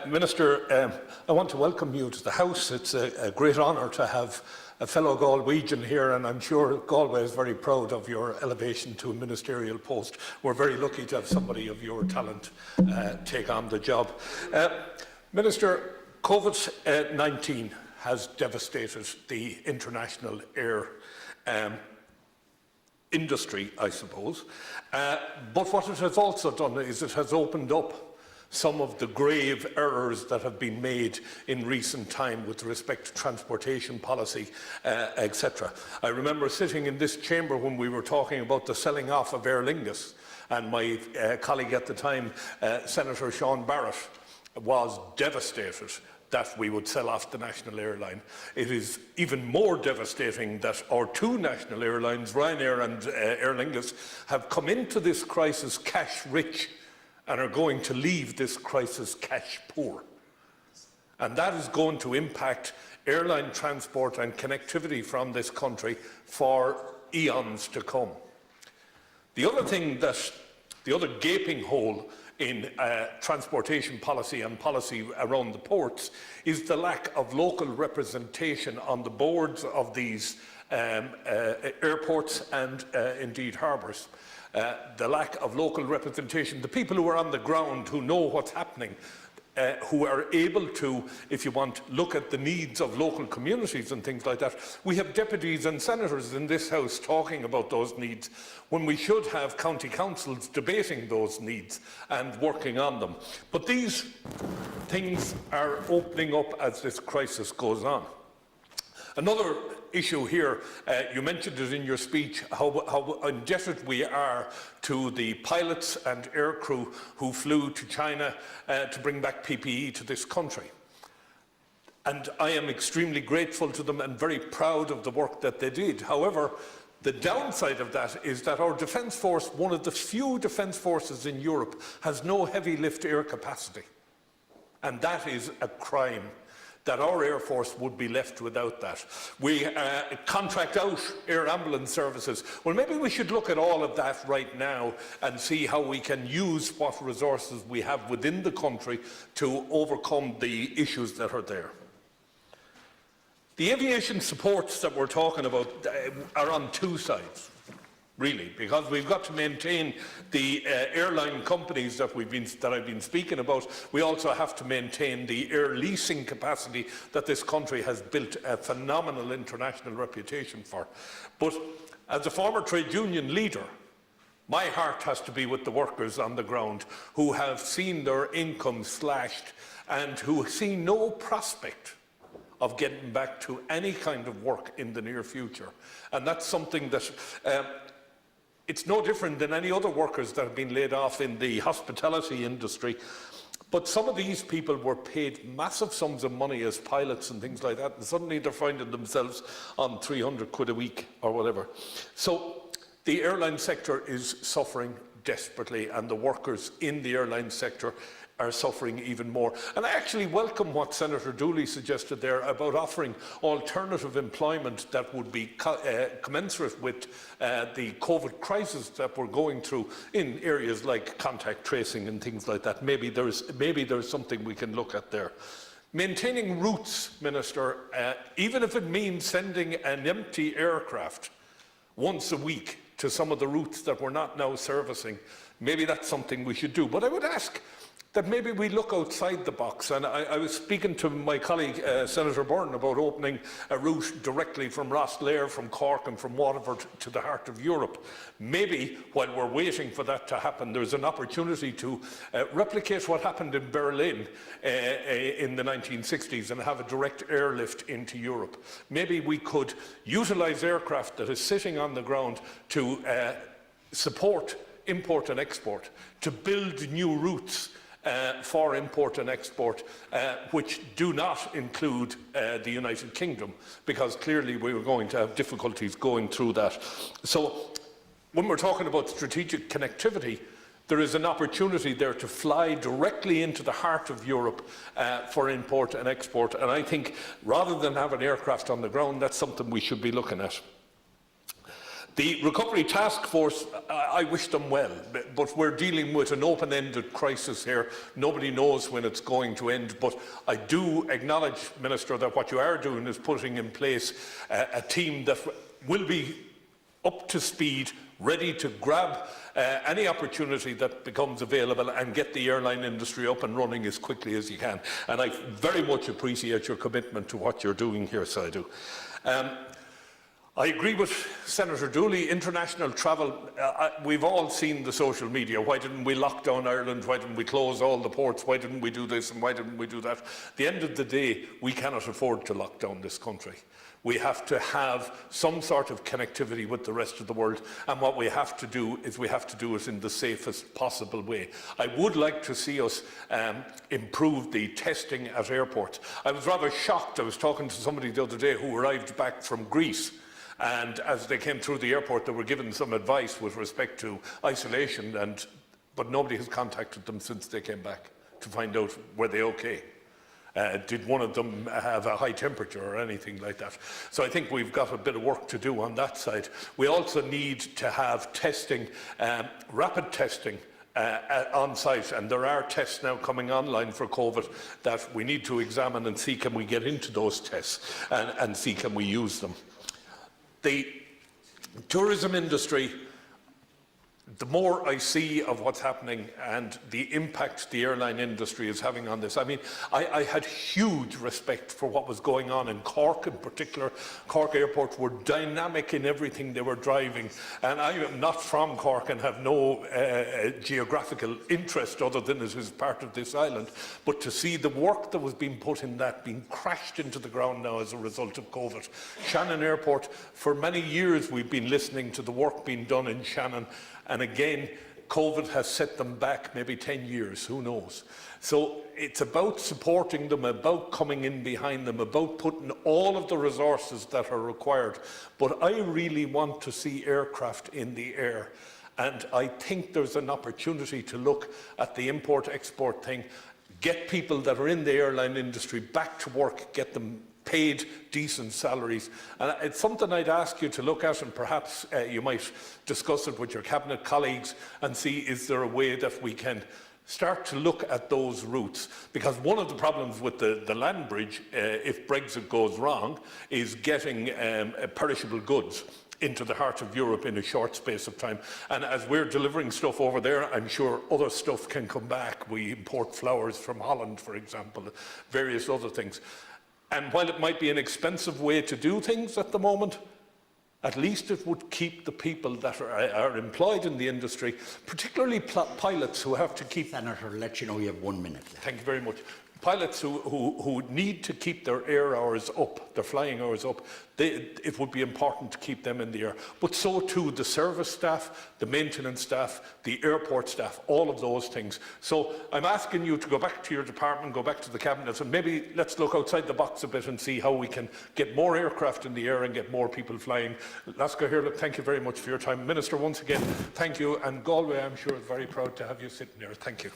Minister, I want to welcome you to the House. It's a great honour to have a fellow Galwegian here, and I'm sure Galway is very proud of your elevation to a ministerial post. We're very lucky to have somebody of your talent take on the job. Minister, COVID-19 has devastated the international air industry, I suppose. But what it has also done is it has opened up some of the grave errors that have been made in recent time with respect to transportation policy, etc. I remember sitting in this chamber when we were talking about the selling off of Aer Lingus, and my colleague at the time, Senator Sean Barrett, was devastated that we would sell off the national airline. It is even more devastating that our two national airlines, Ryanair and Aer Lingus, have come into this crisis cash rich and are going to leave this crisis cash poor. And that is going to impact airline transport and connectivity from this country for eons to come. The other gaping hole in transportation policy and policy around the ports is the lack of local representation on the boards of these airports and indeed harbours. The lack of local representation, the people who are on the ground, who know what's happening, who are able to, if you want, look at the needs of local communities and things like that. We have deputies and senators in this House talking about those needs when we should have county councils debating those needs and working on them. But these things are opening up as this crisis goes on. Another issue here, you mentioned it in your speech, how indebted we are to the pilots and aircrew who flew to China to bring back PPE to this country. And I am extremely grateful to them and very proud of the work that they did. However, the downside of that is that our Defence Force, one of the few Defence Forces in Europe, has no heavy lift air capacity. And that is a crime, that our Air Force would be left without that. We contract out air ambulance services. Well, maybe we should look at all of that right now and see how we can use what resources we have within the country to overcome the issues that are there. The aviation supports that we're talking about are on two sides, really, because we've got to maintain the airline companies that I've been speaking about. We also have to maintain the air leasing capacity that this country has built a phenomenal international reputation for. But as a former trade union leader, my heart has to be with the workers on the ground who have seen their income slashed and who see no prospect of getting back to any kind of work in the near future. And that's something that it's no different than any other workers that have been laid off in the hospitality industry. But some of these people were paid massive sums of money as pilots and things like that, and suddenly they're finding themselves on 300 quid a week or whatever. So the airline sector is suffering desperately, and the workers in the airline sector are suffering even more. And I actually welcome what Senator Dooley suggested there about offering alternative employment that would be commensurate with the COVID crisis that we're going through in areas like contact tracing and things like that. Maybe there's something we can look at there. Maintaining routes, Minister, even if it means sending an empty aircraft once a week to some of the routes that we're not now servicing, maybe that's something we should do. But I would ask that maybe we look outside the box. And I was speaking to my colleague, Senator Byrne, about opening a route directly from Rosslare, from Cork and from Waterford to the heart of Europe. Maybe, while we're waiting for that to happen, there's an opportunity to replicate what happened in Berlin in the 1960s and have a direct airlift into Europe. Maybe we could utilise aircraft that is sitting on the ground to support import and export, to build new routes for import and export, which do not include the United Kingdom, because clearly we were going to have difficulties going through that. So when we're talking about strategic connectivity, there is an opportunity there to fly directly into the heart of Europe for import and export. And I think rather than have an aircraft on the ground, that's something we should be looking at. The Recovery Task Force, I wish them well, but we're dealing with an open-ended crisis here. Nobody knows when it's going to end, but I do acknowledge, Minister, that what you are doing is putting in place a team that will be up to speed, ready to grab any opportunity that becomes available and get the airline industry up and running as quickly as you can. And I very much appreciate your commitment to what you're doing here, so I do. I agree with Senator Dooley. International travel, we've all seen the social media. Why didn't we lock down Ireland? Why didn't we close all the ports? Why didn't we do this and why didn't we do that? At the end of the day, we cannot afford to lock down this country. We have to have some sort of connectivity with the rest of the world, and what we have to do is we have to do it in the safest possible way. I would like to see us improve the testing at airports. I was rather shocked. I was talking to somebody the other day who arrived back from Greece, and as they came through the airport, they were given some advice with respect to isolation, but nobody has contacted them since they came back to find out were they okay. Did one of them have a high temperature or anything like that? So I think we've got a bit of work to do on that side. We also need to have testing, rapid testing, on site, and there are tests now coming online for COVID that we need to examine and see can we get into those tests and see can we use them. The tourism industry, the more I see of what's happening and the impact the airline industry is having on this, I mean, I had huge respect for what was going on in Cork in particular. Cork Airport were dynamic in everything they were driving, and I am not from Cork and have no geographical interest other than it is part of this island, but to see the work that was being put in that being crashed into the ground now as a result of COVID. Shannon Airport, for many years we've been listening to the work being done in Shannon, and again, COVID has set them back maybe 10 years, who knows. So it's about supporting them, about coming in behind them, about putting all of the resources that are required. But I really want to see aircraft in the air. And I think there's an opportunity to look at the import-export thing, get people that are in the airline industry back to work, get them paid decent salaries. And it's something I'd ask you to look at, and perhaps you might discuss it with your cabinet colleagues and see is there a way that we can start to look at those routes. Because one of the problems with the land bridge, if Brexit goes wrong, is getting perishable goods into the heart of Europe in a short space of time. And as we're delivering stuff over there, I'm sure other stuff can come back. We import flowers from Holland, for example, various other things. And while it might be an expensive way to do things at the moment, at least it would keep the people that are employed in the industry, particularly pilots who have to keep... Senator, I'll let you know you have 1 minute left. Thank you very much. Pilots who need to keep their air hours up, their flying hours up, it would be important to keep them in the air. But so too the service staff, the maintenance staff, the airport staff, all of those things. So I'm asking you to go back to your department, go back to the cabinet, and maybe let's look outside the box a bit and see how we can get more aircraft in the air and get more people flying. Lasca here, thank you very much for your time. Minister, once again, thank you. And Galway, I'm sure, is very proud to have you sitting there. Thank you.